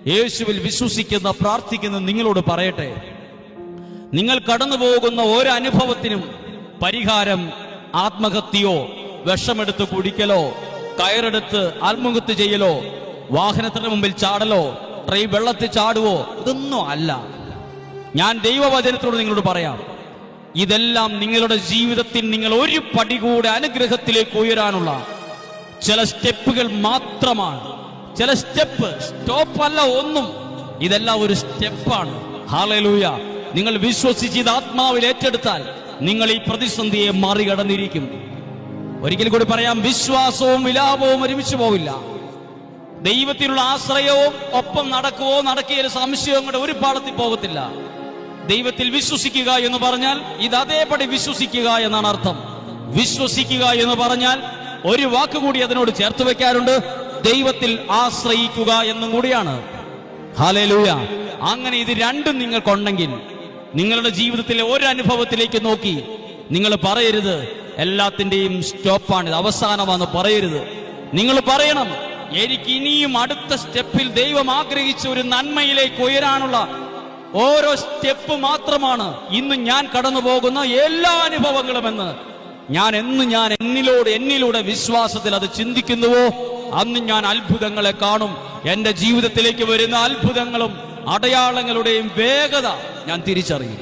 യേശുവിൽ വിശ്വസിക്കുന്ന പ്രാർത്ഥിക്കുന്ന നിങ്ങളോട് പറയട്ടെ, നിങ്ങൾ കടന്നു പോകുന്ന ഓരോ അനുഭവത്തിനും പരിഹാരം ആത്മഹത്യയോ, വിഷമെടുത്ത് കുടിക്കലോ, കയറെടുത്ത് ആത്മഹത്യ ചെയ്യലോ, വാഹനത്തിന് മുമ്പിൽ ചാടലോ, വെള്ളത്തിൽ ചാടുവോ, ഇതൊന്നും അല്ല. ഞാൻ ദൈവവചനത്തോട് നിങ്ങളോട് പറയാം, ഇതെല്ലാം നിങ്ങളുടെ ജീവിതത്തിൽ നിങ്ങൾ ഒരു പടി കൂടെ അനുഗ്രഹത്തിലേക്ക് ഉയരാനുള്ള ചില സ്റ്റെപ്പുകൾ മാത്രമാണ്. ചില സ്റ്റോപ്പല്ല ഒന്നും, ഇതെല്ലാം ഒരു സ്റ്റെപ്പാണ്. ഹല്ലേലൂയ. നിങ്ങൾ വിശ്വസിച്ച് ഇത് ആത്മാവിൽ ഏറ്റെടുത്താൽ നിങ്ങൾ ഈ പ്രതിസന്ധിയെ മറികടന്നിരിക്കും. ഒരിക്കൽ കൂടി പറയാം, വിശ്വാസവും വിലാപവും ഒരുമിച്ച് പോവില്ല. ദൈവത്തിലുള്ള ആശ്രയവും ഒപ്പം നടക്കുകയോ സംശയവും കൂടെ ഒരു പാടത്തിൽ പോകത്തില്ല. ദൈവത്തിൽ വിശ്വസിക്കുക എന്ന് പറഞ്ഞാൽ ഇത് അതേപടി വിശ്വസിക്കുക എന്നാണ് അർത്ഥം. വിശ്വസിക്കുക എന്ന് പറഞ്ഞാൽ ഒരു വാക്കുകൂടി അതിനോട് ചേർത്ത് വെക്കാറുണ്ട്, ദൈവത്തിൽ ആശ്രയിക്കുക എന്നും കൂടിയാണ്. ഹല്ലേലൂയ. അങ്ങനെ ഇത് രണ്ടും നിങ്ങൾക്കുണ്ടെങ്കിൽ നിങ്ങളുടെ ജീവിതത്തിലെ ഒരു അനുഭവത്തിലേക്ക് നോക്കി നിങ്ങൾ പറയരുത് എല്ലാത്തിന്റെയും സ്റ്റോപ്പാണിത്, അവസാനമാണെന്ന് പറയരുത്. നിങ്ങൾ പറയണം, എനിക്ക് ഇനിയും അടുത്ത സ്റ്റെപ്പിൽ ദൈവം ആഗ്രഹിച്ച ഒരു നന്മയിലേക്ക് ഉയരാനുള്ള ഓരോ സ്റ്റെപ്പ് മാത്രമാണ് ഇന്ന് ഞാൻ കടന്നു പോകുന്ന എല്ലാ അനുഭവങ്ങളും എന്ന് ഞാൻ എന്നിലൂടെ വിശ്വാസത്തിൽ അത് ചിന്തിക്കുന്നുവോ അന്ന് ഞാൻ അത്ഭുതങ്ങളെ കാണും. എന്റെ ജീവിതത്തിലേക്ക് വരുന്ന അത്ഭുതങ്ങളും അടയാളങ്ങളുടെയും വേഗത ഞാൻ തിരിച്ചറിയും.